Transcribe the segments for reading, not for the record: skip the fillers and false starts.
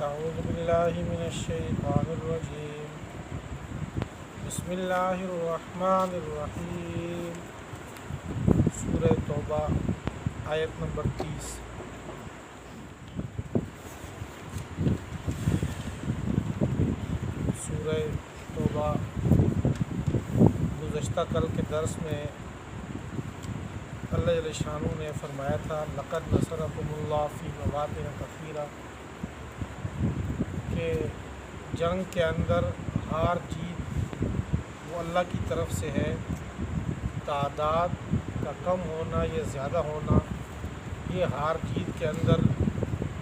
اعوذ باللہ من الشیطان الرجیم بسم اللہ الرحمن الرحیم سورہ توبہ آیت نمبر 30۔ سورہ توبہ گزشتہ کل کے درس میں اللہ جل شانہ نے فرمایا تھا لقد نصرکم اللہ فی مواطن کثیرہ کہ جنگ کے اندر ہار جیت وہ اللہ کی طرف سے ہے، تعداد کا کم ہونا یا زیادہ ہونا یہ ہار جیت کے اندر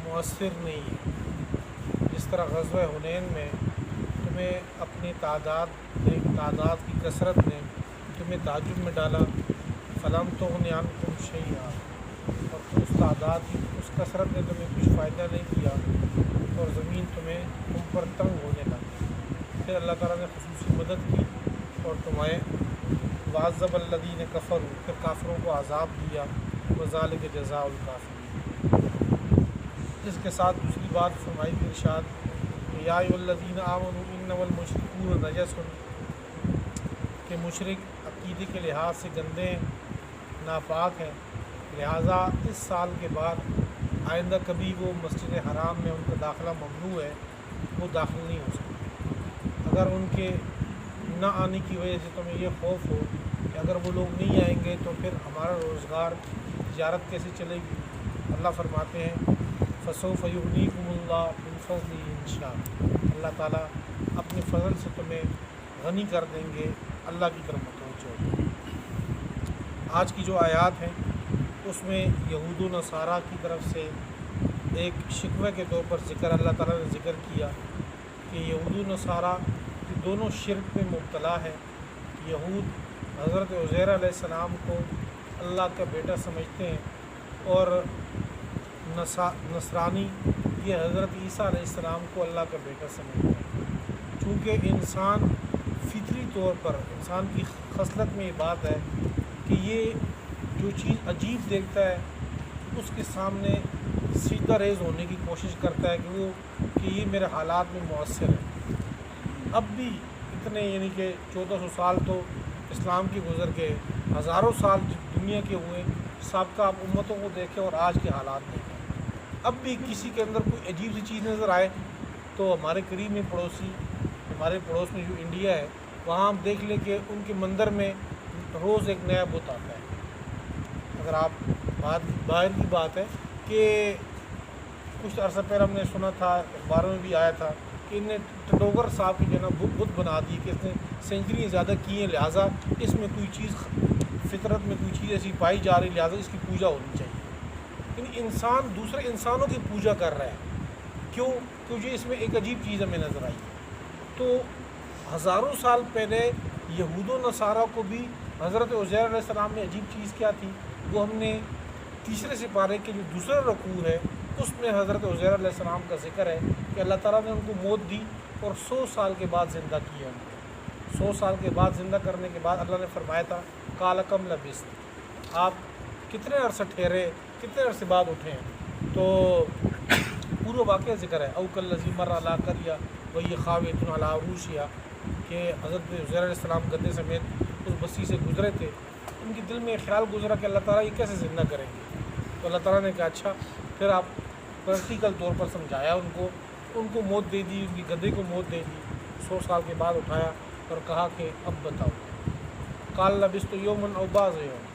مؤثر نہیں ہے۔ جس طرح غزوہ حنین میں تمہیں اپنی تعداد کی کثرت نے تمہیں تعجب میں ڈالا، فلم تغن عنکم شیئا، اور اس تعداد کی اس کثرت نے تمہیں کچھ فائدہ نہیں کیا اور زمین تم پر تنگ ہونے لگی۔ پھر اللہ تعالیٰ نے خصوصی مدد کی اور تمہیں وعذب الذین کفروا، پھر کافروں کو عذاب دیا، وذالک جزاء الکافرین۔ اس کے ساتھ دوسری بات فرمائی تھی ارشاد یا ایھا الذین آمنوا انما المشرکون نجس، کہ مشرک عقیدے کے لحاظ سے گندے ہیں، ناپاک ہیں، لہٰذا اس سال کے بعد آئندہ کبھی وہ مسجد حرام میں ان کا داخلہ ممنوع ہے، وہ داخل نہیں ہو سکتے۔ اگر ان کے نہ آنے کی وجہ سے تمہیں یہ خوف ہو کہ اگر وہ لوگ نہیں آئیں گے تو پھر ہمارا روزگار تجارت کیسے چلے گی، اللہ فرماتے ہیں فسوف یغنیکم اللہ من فضلہ ان شاء، اللہ تعالیٰ اپنے فضل سے تمہیں غنی کر دیں گے، اللہ کی طرف متوجہ ہو۔ آج کی جو آیات ہیں اس میں یہود و نصارہ کی طرف سے ایک شکوے کے طور پر ذکر اللہ تعالیٰ نے ذکر کیا کہ یہود و نصارہ دونوں شرک میں مبتلا ہے۔ یہود حضرت عزیر علیہ السلام کو اللہ کا بیٹا سمجھتے ہیں اور نصرانی یہ حضرت عیسیٰ علیہ السلام کو اللہ کا بیٹا سمجھتے ہیں۔ چونکہ انسان فطری طور پر انسان کی خصلت میں یہ بات ہے کہ یہ جو چیز عجیب دیکھتا ہے اس کے سامنے سیدھا ریز ہونے کی کوشش کرتا ہے کہ یہ میرے حالات میں مؤثر ہے۔ اب بھی اتنے یعنی کہ 1400 سال تو اسلام کے گزر گئے، ہزاروں سال دنیا کے ہوئے، سابقہ آپ امتوں کو دیکھیں اور آج کے حالات دیکھیں، اب بھی کسی کے اندر کوئی عجیب سی چیز نظر آئے تو ہمارے قریب میں ہمارے پڑوس میں جو انڈیا ہے وہاں ہم دیکھ لیں کہ ان کے مندر میں روز ایک نیا بت آتا ہے۔ اگر آپ باہر کی بات ہے کہ کچھ عرصہ پہلے ہم نے سنا تھا، اخباروں میں بھی آیا تھا کہ ان نے ٹنڈوگر صاحب کی جو ہے نا بت بنا دی کہ اس نے سینچریاں زیادہ کی ہیں، لہٰذا اس میں کوئی چیز فطرت میں کوئی چیز ایسی پائی جا رہی، لہٰذا اس کی پوجا ہونی چاہیے۔ لیکن انسان دوسرے انسانوں کی پوجا کر رہا ہے، کیونکہ اس میں ایک عجیب چیز ہمیں نظر آئی۔ تو ہزاروں سال پہلے یہود و نصارہ کو بھی حضرت عزیر علیہ السلام میں عجیب چیز کیا تھی، وہ ہم نے تیسرے سپارے کے جو دوسرا رکوع ہے اس میں حضرت عزیر علیہ السلام کا ذکر ہے کہ اللہ تعالیٰ نے ان کو موت دی اور 100 سال کے بعد زندہ کیا۔ 100 سال کے بعد زندہ کرنے کے بعد اللہ نے فرمایا تھا قال کم لبثت، آپ کتنے عرصہ ٹھہرے، کتنے عرصے بعد اٹھے ہیں؟ تو پورا واقعہ ذکر ہے او کالذی مر علی قریہ وہی خاویۃ علی عروشہا، کہ حضرت عزیر علیہ السلام گدے سمیت اس بستی سے گزرے تھے، ان کے دل میں خیال گزرا کہ اللہ تعالیٰ یہ کیسے زندہ کریں گے؟ تو اللہ تعالیٰ نے کہا اچھا، پھر آپ پریکٹیکل طور پر سمجھایا ان کو موت دے دی، ان کی گدے کو موت دے دی، 100 سال کے بعد اٹھایا اور کہا کہ اب بتاؤ قال لبثت یوما او بعض یوم،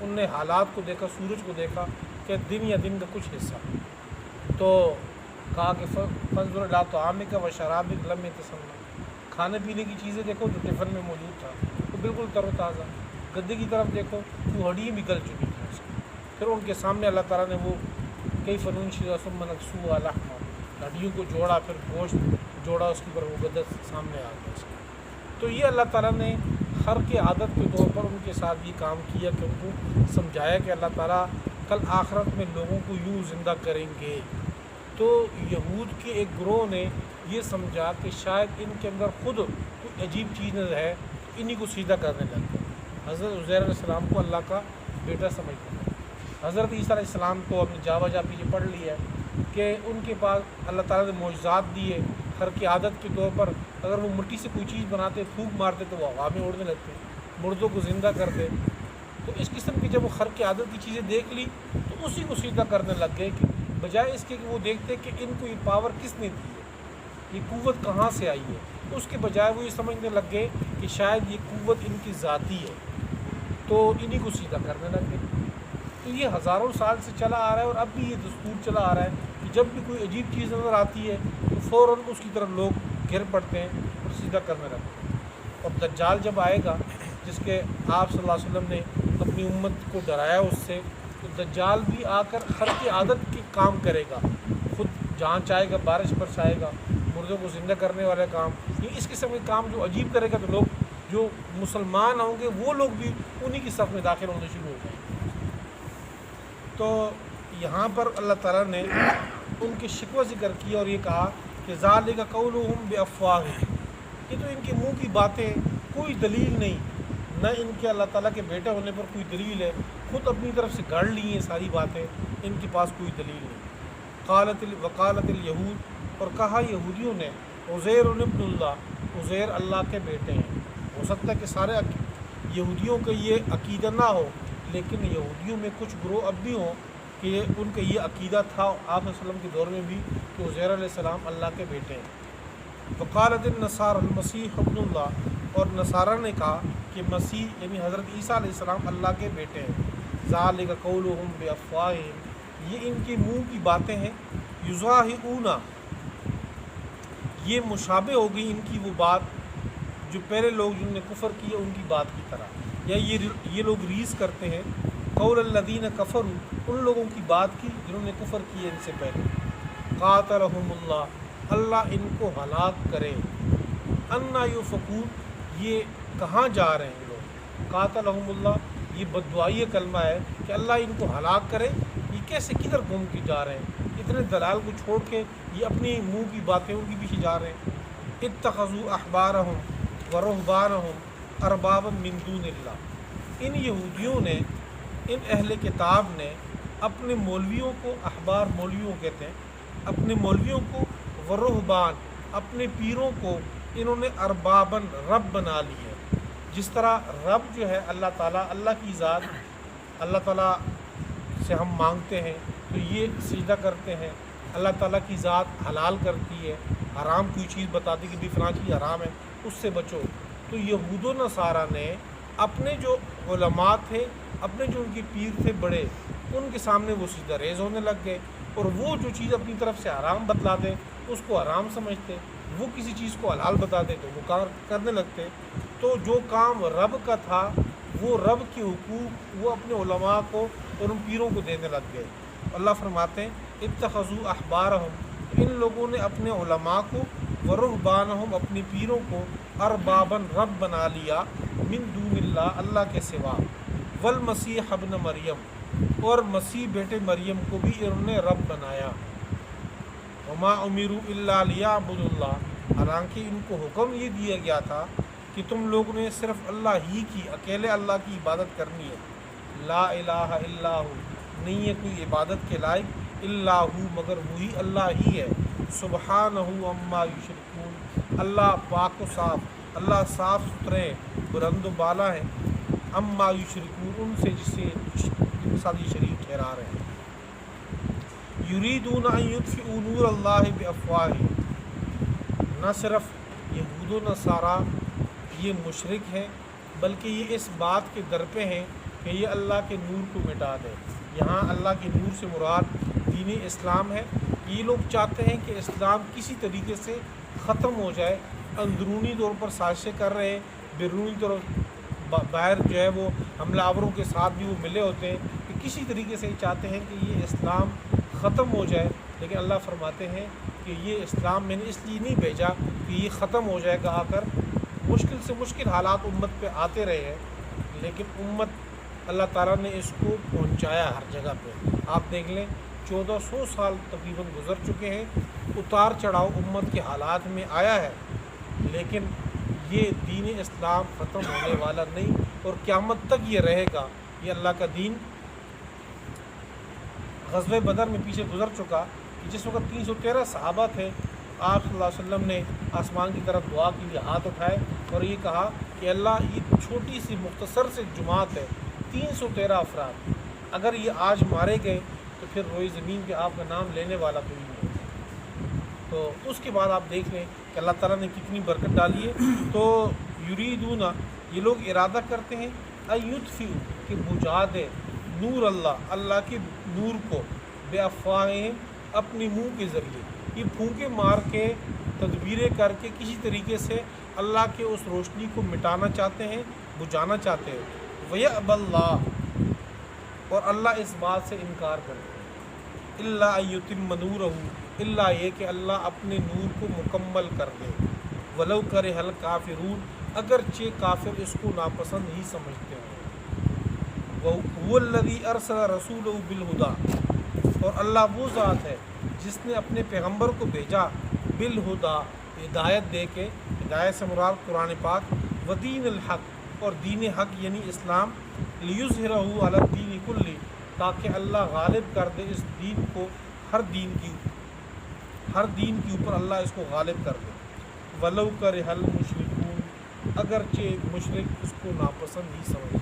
ان نے حالات کو دیکھا، سورج کو دیکھا کہ دن یا دن کا کچھ حصہ، تو کہا کہ فانظر الی طعامک و شرابک لم یتسنہ، کھانے پینے کی چیزیں دیکھو جو ٹفن میں موجود تھا وہ بالکل تر و تازہ، گدے کی طرف دیکھو وہ ہڈیاں بھی گل چکی تھیں اس کی۔ پھر ان کے سامنے اللہ تعالیٰ نے وہ کئی فنون شیرا ثم نکسوها لحما، ہڈیوں کو جوڑا، پھر گوشت جوڑا اس کے اوپر، وہ گدا سامنے آ گیا اس کا۔ تو یہ اللہ تعالیٰ نے ہر کے عادت کے طور پر ان کے ساتھ یہ کام کیا کہ ان کو سمجھایا کہ اللہ تعالیٰ کل آخرت میں لوگوں کو یوں زندہ کریں گے۔ تو یہود کے ایک گروہ نے یہ سمجھا کہ شاید ان کے اندر خود کوئی عجیب چیز نظر ہے، انہی کو سیدھا کرنے لگ گئے، حضرت عزیر علیہ السلام کو اللہ کا بیٹا سمجھتے ہیں۔ حضرت عیسیٰ علیہ السلام کو ہم نے جا بجا پیچھے پڑھ لیا ہے کہ ان کے پاس اللہ تعالیٰ نے معجزات دیے، خرق عادت کے طور پر اگر وہ مٹی سے کوئی چیز بناتے، پھونک مارتے تو وہ ہوا میں اڑنے لگتے، مردوں کو زندہ کرتے۔ تو اس قسم کی جب وہ خرق عادت کی چیزیں دیکھ لی تو اسی کو سجدہ کرنے لگ گئے، کہ بجائے اس کے کہ وہ دیکھتے کہ ان کو یہ پاور کس نے دی ہے، یہ قوت کہاں سے آئی ہے، اس کے بجائے وہ یہ سمجھنے لگ گئے کہ شاید یہ قوت ان کی ذاتی ہے، تو انہی کو سجدہ کرنے لگ گئے۔ تو یہ ہزاروں سال سے چلا آ رہا ہے، اور اب بھی یہ دستور چلا آ رہا ہے کہ جب بھی کوئی عجیب چیز نظر آتی ہے تو فوراً اس کی طرف لوگ گر پڑتے ہیں اور سجدہ کرنے لگتے ہیں۔ اور دجال جب آئے گا، جس کے آپ صلی اللہ علیہ وسلم نے اپنی امت کو ڈرایا اس سے، تو دجال بھی آ کر خرق عادت کے کام کرے گا، خود جہاں چاہے گا بارش برسائے گا، مردوں کو زندہ کرنے والے کام، یہ اس قسم کے کام جو عجیب کرے گا، تو لوگ جو مسلمان ہوں گے وہ لوگ بھی انہی کی صف میں داخل ہونے شروع ہو جائیں گے۔ تو یہاں پر اللہ تعالیٰ نے ان کے شکوہ ذکر کیا اور یہ کہا کہ ذالک قولہم بافواہہم، یہ تو ان کے منہ کی باتیں، کوئی دلیل نہیں، نہ ان کے اللہ تعالیٰ کے بیٹے ہونے پر کوئی دلیل ہے، خود اپنی طرف سے گھڑ لی ہیں ساری باتیں، ان کے پاس کوئی دلیل نہیں۔ وقالت الیہود، اور کہا یہودیوں نے، عزیر ابن اللہ، عزیر اللہ کے بیٹے ہیں۔ ہو سکتا ہے کہ سارے یہودیوں کا یہ عقیدہ نہ ہو، لیکن یہودیوں میں کچھ گروہ اب بھی ہوں کہ ان کا یہ عقیدہ تھا آپ صلی اللہ علیہ وسلم کے دور میں بھی کہ عزیر علیہ السلام اللہ کے بیٹے ہیں۔ وقالت النصارى المسیح ابن اللہ، اور نصارہ نے کہا کہ مسیح یعنی حضرت عیسیٰ علیہ السلام اللہ کے بیٹے ہیں۔ ذالک قولہم بافواہہم، یہ ان کے منہ کی باتیں ہیں۔ یضاہئون، یہ مشابہ ہو گئی ان کی وہ بات جو پہلے لوگ جنہوں نے کفر کیا ان کی بات کی طرح، یا یہ لوگ ریز کرتے ہیں قول الذین کفروا، ان لوگوں کی بات کی جنہوں نے کفر کیا ان سے پہلے۔ قاتلہم اللہ، اللہ ان کو ہلاک کرے۔ انا یؤفکون، یہ کہاں جا رہے ہیں لوگ؟ قاتلہم اللہ، یہ بددعائی کلمہ ہے کہ اللہ ان کو ہلاک کرے، یہ کیسے کدھر گھوم کے جا رہے ہیں؟ اتنے دلال کو چھوڑ کے یہ اپنی منہ کی باتیں ان کے پیچھے جا رہے ہیں۔ اتخذوا احبارہم ورہبانہم اربابا من دون اللہ، ان یہودیوں نے، ان اہل کتاب نے اپنے مولویوں کو، احبار مولویوں کہتے ہیں، اپنے مولویوں کو، ورہبان اپنے پیروں کو، انہوں نے اربابن رب بنا لی ہے۔ جس طرح رب جو ہے اللہ تعالیٰ، اللہ کی ذات، اللہ تعالیٰ سے ہم مانگتے ہیں تو یہ سجدہ کرتے ہیں، اللہ تعالیٰ کی ذات حلال کرتی ہے، حرام کوئی چیز بتاتی کہ بھی فلاں چیز حرام ہے اس سے بچو۔ تو یہود و نصارہ نے اپنے جو علماء تھے، اپنے جو ان کے پیر تھے بڑے، ان کے سامنے وہ سجدہ ریز ہونے لگ گئے، اور وہ جو چیز اپنی طرف سے حرام بتلاتے اس کو حرام سمجھتے، وہ کسی چیز کو حلال بتاتے تو وہ کام کرنے لگتے۔ تو جو کام رب کا تھا، وہ رب کے حقوق وہ اپنے علماء کو اور ان پیروں کو دینے لگ گئے۔ اللہ فرماتے ہیں اتخذوا احبارہم، ان لوگوں نے اپنے علماء کو، ورہبانہم اپنی پیروں کو، اربابن رب بنا لیا، من دون اللہ اللہ کے سوا، والمسیح ابن مریم، اور مسیح بیٹے مریم کو بھی انہوں نے رب بنایا۔ وما امروا الا لیعبدوا اللہ، حالانکہ ان کو حکم یہ دیا گیا تھا کہ تم لوگوں نے صرف اللہ ہی کی، اکیلے اللہ کی عبادت کرنی ہے۔ لا الہ الا ہو، نہیں ہے کوئی عبادت کے لائق الا ہو مگر وہی اللہ ہی ہے۔ سبحانہ عما یشرکون، اللہ پاک و صاف، اللہ صاف ستھرے بلند و بالا ہیں، عما یشرکون ان سے جن ساتھ یہ شریک ٹھہرا رہے ہیں۔ یریدون ان یطفئوا نور اللہ بافواہہم، نہ صرف یہود و نصارہ یہ مشرک ہیں بلکہ یہ اس بات کے در پہ ہیں کہ یہ اللہ کے نور کو مٹا دے۔ یہاں اللہ کے نور سے مراد دین اسلام ہے۔ یہ لوگ چاہتے ہیں کہ اسلام کسی طریقے سے ختم ہو جائے، اندرونی طور پر سازشیں کر رہے ہیں، بیرونی طور باہر جو ہے وہ حملہ آوروں کے ساتھ بھی وہ ملے ہوتے ہیں کہ کسی طریقے سے چاہتے ہیں کہ یہ اسلام ختم ہو جائے، لیکن اللہ فرماتے ہیں کہ یہ اسلام میں نے اس لیے نہیں بھیجا کہ یہ ختم ہو جائے گا۔ آ کر مشکل سے مشکل حالات امت پہ آتے رہے ہیں، لیکن امت اللہ تعالیٰ نے اس کو پہنچایا ہر جگہ پہ۔ آپ دیکھ لیں 1400 سال تقریباً گزر چکے ہیں، اتار چڑھاؤ امت کے حالات میں آیا ہے، لیکن یہ دین اسلام ختم ہونے والا نہیں، اور قیامت تک یہ رہے گا۔ یہ اللہ کا دین غزوہ بدر میں پیچھے گزر چکا کہ جس وقت 313 صحابہ تھے، آپ صلی اللہ علیہ وسلم نے آسمان کی طرف دعا کے لیے ہاتھ اٹھائے اور یہ کہا کہ اللہ یہ چھوٹی سی مختصر سے جماعت ہے، 313 افراد، اگر یہ آج مارے گئے تو پھر روئے زمین پہ آپ کا نام لینے والا کوئی نہیں ہوگا۔ تو اس کے بعد آپ دیکھ لیں کہ اللہ تعالیٰ نے کتنی برکت ڈالی ہے۔ تو یریدون، یہ لوگ ارادہ کرتے ہیں، ایطفئوا، کہ بجھا دے، نور اللہ، اللہ کے نور کو، بے افواہہم، اپنے منہ کے ذریعے، یہ پھونکے مار کے، تدبیریں کر کے کسی طریقے سے اللہ کے اس روشنی کو مٹانا چاہتے ہیں، بجھانا چاہتے ہیں۔ وَيَأْبَى اللَّهُ، اور اللہ اس بات سے انکار کرتے ہیں، إِلَّا أَن يُتِمَّ نُورَهُ، اللہ یہ کہ اللہ اپنے نور کو مکمل کر دے، وَلَوْ كَرِهَ الْكَافِرُونَ، اگرچہ کافر اس کو ناپسند ہی سمجھتے ہیں۔ وَهُوَ الَّذِي أَرْسَلَ رَسُولَهُ بِالْهُدَىٰ، اور اللہ وہ ذات ہے جس نے اپنے پیغمبر کو بھیجا بالہدیٰ، ہدایت دے کے، ہدایت سے مراد قرآن پاک، ودین الحق، اور دین حق یعنی اسلام، لیظہرہ علی الدین کلہ، تاکہ اللہ غالب کر دے اس دین کو ہر دین کے اوپر اللہ اس کو غالب کر دے۔ وَلَوْ كَرِهَ الْمُشْرِكُونَ، اگرچہ مشرک اس کو ناپسند ہی سمجھتے۔